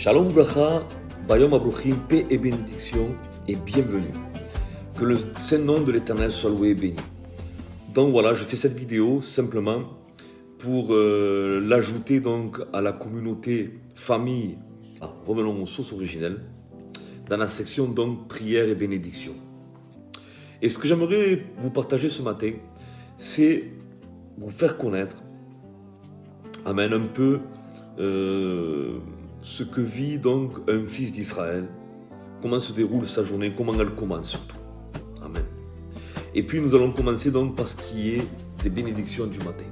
Shalom Bracha, Bayom Abruchim, paix et bénédiction et bienvenue. Que le saint nom de l'Éternel soit loué et béni. Donc voilà, je fais cette vidéo simplement pour l'ajouter donc à la communauté famille. Revenons aux sources originelles, dans la section donc prière et bénédiction. Et ce que j'aimerais vous partager ce matin, c'est vous faire connaître, amen, un peu ce que vit donc un fils d'Israël, comment se déroule sa journée, comment elle commence surtout. Amen. Et puis nous allons commencer donc par ce qui est des bénédictions du matin.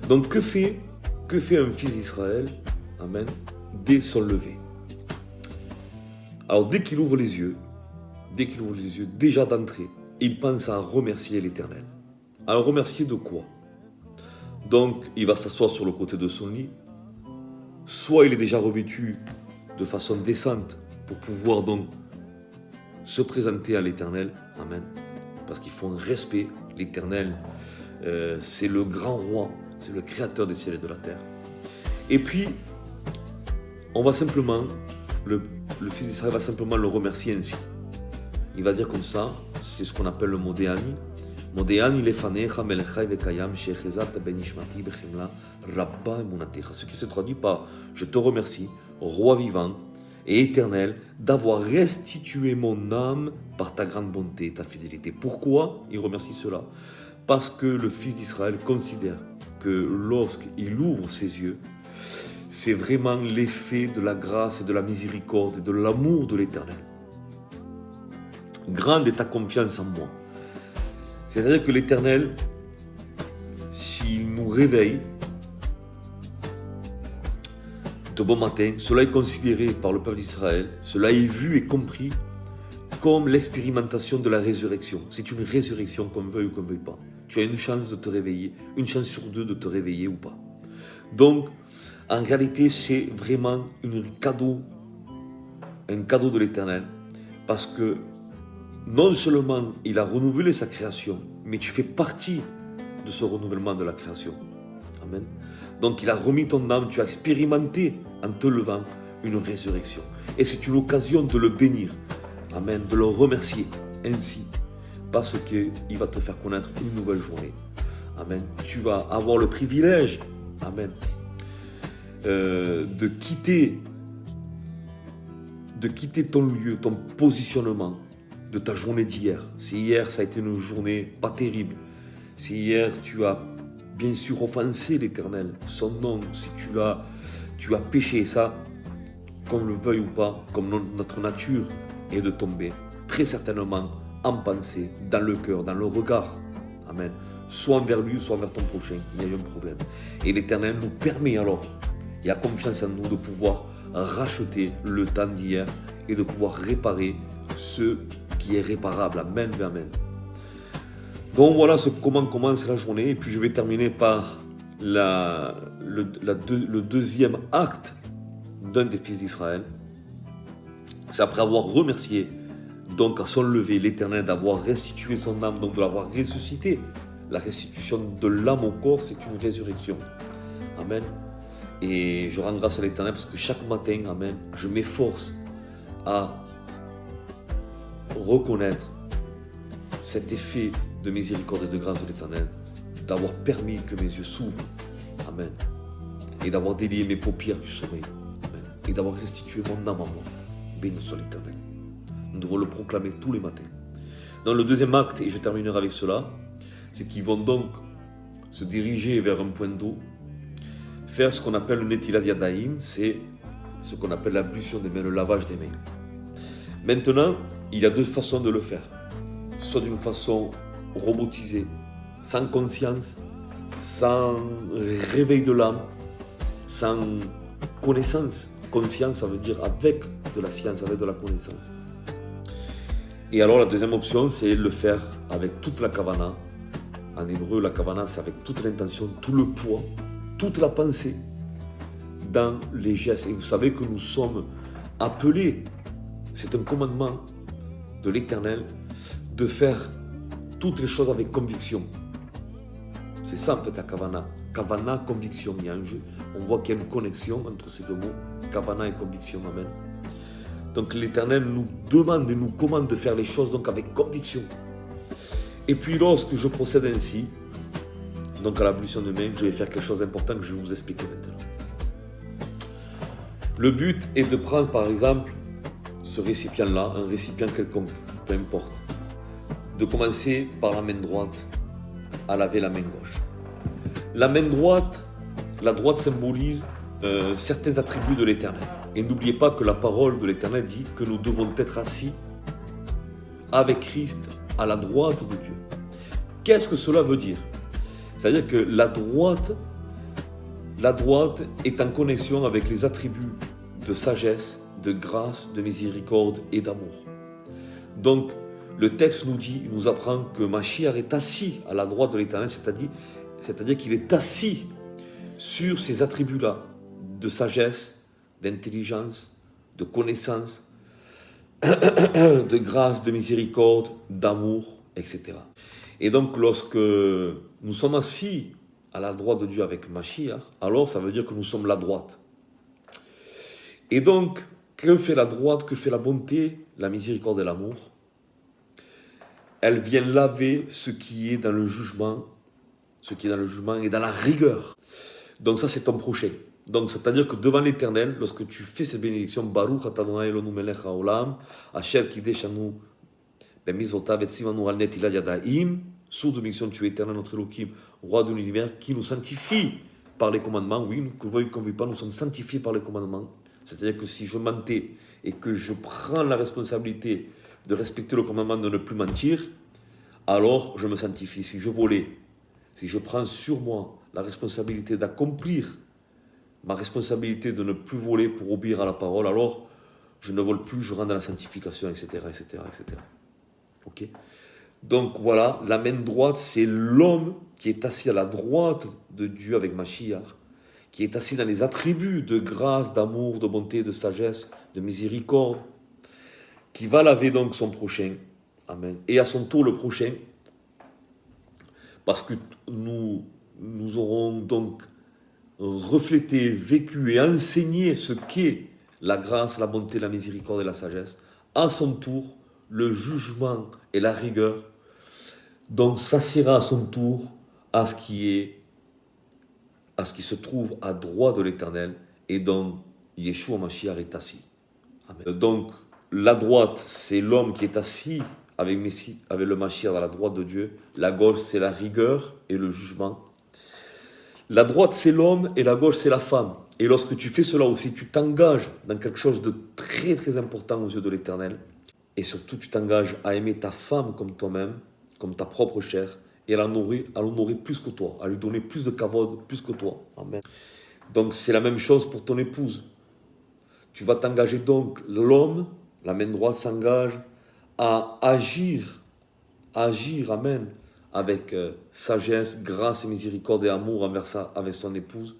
Donc que fait un fils d'Israël, amen, dès son lever? Alors dès qu'il ouvre les yeux, déjà d'entrée, il pense à remercier l'Éternel. Alors remercier de quoi? Donc il va s'asseoir sur le côté de son lit. Soit il est déjà revêtu de façon décente pour pouvoir donc se présenter à l'Éternel. Amen. Parce qu'il faut un respect. L'Éternel, c'est le grand roi, c'est le créateur des cieux et de la terre. Et puis, on va simplement, le fils d'Israël va simplement le remercier ainsi. Il va dire comme ça, c'est ce qu'on appelle le Modéani. Modéani lefanecha melechai vekayam shechezat ben ishmati bechemla rabba emunatecha. Ce qui se traduit par « Je te remercie, roi vivant et éternel, d'avoir restitué mon âme par ta grande bonté et ta fidélité. » Pourquoi il remercie cela? Parce que le fils d'Israël considère que lorsqu'il ouvre ses yeux, c'est vraiment l'effet de la grâce et de la miséricorde et de l'amour de l'Éternel. Grande est ta confiance en moi. C'est-à-dire que l'Éternel, s'il nous réveille de bon matin, cela est considéré par le peuple d'Israël, cela est vu et compris comme l'expérimentation de la résurrection. C'est une résurrection qu'on veuille ou qu'on ne veuille pas. Tu as une chance de te réveiller, une chance sur deux de te réveiller ou pas. Donc, en réalité, c'est vraiment un cadeau de l'Éternel, parce que non seulement il a renouvelé sa création, mais tu fais partie de ce renouvellement de la création. Amen. Donc il a remis ton âme, tu as expérimenté en te levant une résurrection. Et c'est une occasion de le bénir. Amen. De le remercier ainsi, parce qu'il va te faire connaître une nouvelle journée. Amen. Tu vas avoir le privilège, amen, de quitter ton lieu, ton positionnement de ta journée d'hier. Si hier ça a été une journée pas terrible, si hier tu as bien sûr offensé l'Éternel, son nom, si tu as péché, ça, qu'on le veuille ou pas, comme notre nature est de tomber, très certainement en pensée, dans le cœur, dans le regard, amen, soit envers lui, soit envers ton prochain, il y a eu un problème. Et l'Éternel nous permet alors, il a confiance en nous de pouvoir racheter le temps d'hier et de pouvoir réparer ce qui est réparable. Amen, amen. Donc voilà comment commence la journée. Et puis je vais terminer par le deuxième acte d'un des fils d'Israël. C'est après avoir remercié donc à son lever l'Éternel d'avoir restitué son âme, donc de l'avoir ressuscité. La restitution de l'âme au corps, c'est une résurrection. Amen. Et je rends grâce à l'Éternel parce que chaque matin, amen, je m'efforce à reconnaître cet effet de miséricorde et de grâce de l'Éternel, d'avoir permis que mes yeux s'ouvrent, amen, et d'avoir délié mes paupières du sommeil, amen, et d'avoir restitué mon âme à moi. Béni soit l'Éternel. Nous devons le proclamer tous les matins. Dans le deuxième acte, et je terminerai avec cela, c'est qu'ils vont donc se diriger vers un point d'eau, faire ce qu'on appelle le Netilat Yadayim, c'est ce qu'on appelle l'ablution des mains, le lavage des mains. Maintenant, il y a deux façons de le faire. Soit d'une façon robotisée, sans conscience, sans réveil de l'âme, sans connaissance. Conscience, ça veut dire avec de la science, avec de la connaissance. Et alors la deuxième option, c'est le faire avec toute la kavana. En hébreu, la kavana, c'est avec toute l'intention, tout le poids, toute la pensée dans les gestes. Et vous savez que nous sommes appelés, c'est un commandement de l'Éternel, de faire toutes les choses avec conviction. C'est ça en fait la kavana. Kavana, conviction, il y a un jeu. On voit qu'il y a une connexion entre ces deux mots, Kavana et conviction. Amen. Donc l'Éternel nous demande et nous commande de faire les choses donc avec conviction. Et puis lorsque je procède ainsi, donc à l'ablution de main, je vais faire quelque chose d'important que je vais vous expliquer maintenant. Le but est de prendre par exemple ce récipient-là, un récipient quelconque, peu importe. De commencer par la main droite à laver la main gauche. La main droite, la droite symbolise certains attributs de l'Éternel. Et n'oubliez pas que la parole de l'Éternel dit que nous devons être assis avec Christ à la droite de Dieu. Qu'est-ce que cela veut dire? C'est-à-dire que la droite est en connexion avec les attributs de sagesse, de grâce, de miséricorde et d'amour. Donc, le texte nous apprend que Mashiach est assis à la droite de l'Éternel, c'est-à-dire qu'il est assis sur ces attributs-là de sagesse, d'intelligence, de connaissance, de grâce, de miséricorde, d'amour, etc. Et donc, lorsque nous sommes assis à la droite de Dieu avec Mashiach, alors ça veut dire que nous sommes la droite. Et donc, que fait la droite, que fait la bonté, la miséricorde et l'amour? Elle vient laver ce qui est dans le jugement, et dans la rigueur. Donc ça, c'est ton prochain. Donc, c'est-à-dire que devant l'Éternel, lorsque tu fais cette bénédiction, Baruch Adonai Eloheinu melech haolam, Asher kidesh anu bemizotav et tzivanu al netilat yadayim, source de bénédiction, tu es Éternel, notre Elohim, roi de l'univers, qui nous sanctifie par les commandements. Oui, que vous voyez qu'on ne vit pas, nous sommes sanctifiés par les commandements. C'est-à-dire que si je mentais et que je prends la responsabilité de respecter le commandement de ne plus mentir, alors je me sanctifie. Si je volais, si je prends sur moi la responsabilité d'accomplir ma responsabilité de ne plus voler pour obéir à la parole, alors je ne vole plus, je rentre dans la sanctification, etc., etc., etc. Ok? Donc voilà, la main droite, c'est l'homme qui est assis à la droite de Dieu avec Mashiach, qui est assis dans les attributs de grâce, d'amour, de bonté, de sagesse, de miséricorde, qui va laver donc son prochain. Amen. Et à son tour le prochain, parce que nous aurons donc reflété, vécu et enseigné ce qu'est la grâce, la bonté, la miséricorde et la sagesse. À son tour, le jugement et la rigueur, donc s'assiera à son tour à ce qui se trouve à droite de l'Éternel et dont Yeshua Mashiach est assis. Amen. Donc la droite, c'est l'homme qui est assis avec le Mashiach à la droite de Dieu. La gauche, c'est la rigueur et le jugement. La droite, c'est l'homme et la gauche, c'est la femme. Et lorsque tu fais cela aussi, tu t'engages dans quelque chose de très très important aux yeux de l'Éternel. Et surtout, tu t'engages à aimer ta femme comme toi-même, comme ta propre chair, et à l'honorer plus que toi, à lui donner plus de kavod, plus que toi. Amen. Donc c'est la même chose pour ton épouse. Tu vas t'engager donc, l'homme, la main droite s'engage à agir, amen, avec sagesse, grâce et miséricorde et amour avec son épouse.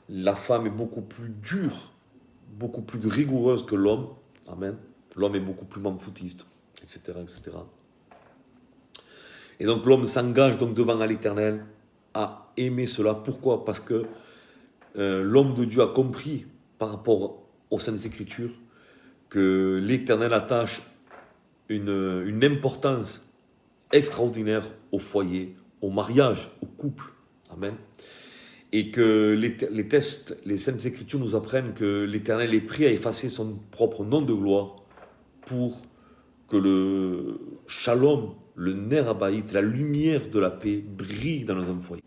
La femme est beaucoup plus dure, beaucoup plus rigoureuse que l'homme. Amen. L'homme est beaucoup plus mamfoutiste, etc., etc. Et donc l'homme s'engage donc devant l'Éternel à aimer cela. Pourquoi? Parce que l'homme de Dieu a compris par rapport aux Saintes Écritures que l'Éternel attache une importance extraordinaire au foyer, au mariage, au couple. Amen. Et que les Saintes Écritures nous apprennent que l'Éternel est prêt à effacer son propre nom de gloire pour que le shalom, le ner habayit, la lumière de la paix brille dans un foyer.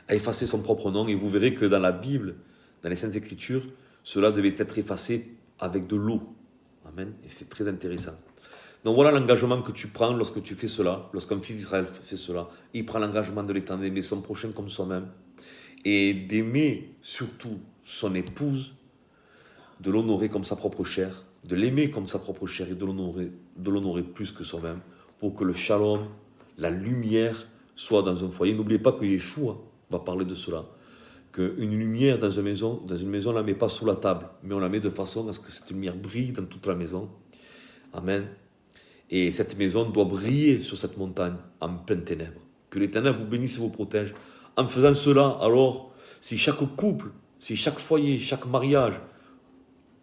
À effacer son propre nom, et vous verrez que dans la Bible, dans les Saintes Écritures, cela devait être effacé avec de l'eau. Amen. Et c'est très intéressant. Donc voilà l'engagement que tu prends lorsque tu fais cela, lorsqu'un fils d'Israël fait cela. Il prend l'engagement de l'Éternel d'aimer son prochain comme soi-même et d'aimer surtout son épouse, de l'honorer comme sa propre chair, de l'aimer comme sa propre chair et de l'honorer plus que soi-même pour que le shalom, la lumière soit dans un foyer. N'oubliez pas que Yeshua va parler de cela, qu'une lumière dans une maison, on ne la met pas sous la table, mais on la met de façon à ce que cette lumière brille dans toute la maison. Amen. Et cette maison doit briller sur cette montagne en pleines ténèbres. Que l'Éternel vous bénisse et vous protège. En faisant cela, alors, si chaque couple si chaque foyer, chaque mariage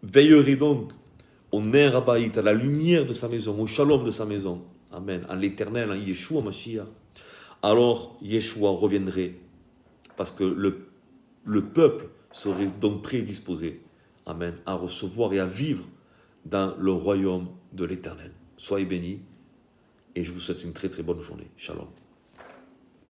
veillerait donc au Ner Habayit, à la lumière de sa maison, au shalom de sa maison, amen, en l'éternel, en Yeshua Mashiach, alors Yeshua reviendrait parce que le peuple serait donc prédisposé, amen, à recevoir et à vivre dans le royaume de l'éternel. Soyez bénis et je vous souhaite une très très bonne journée. Shalom.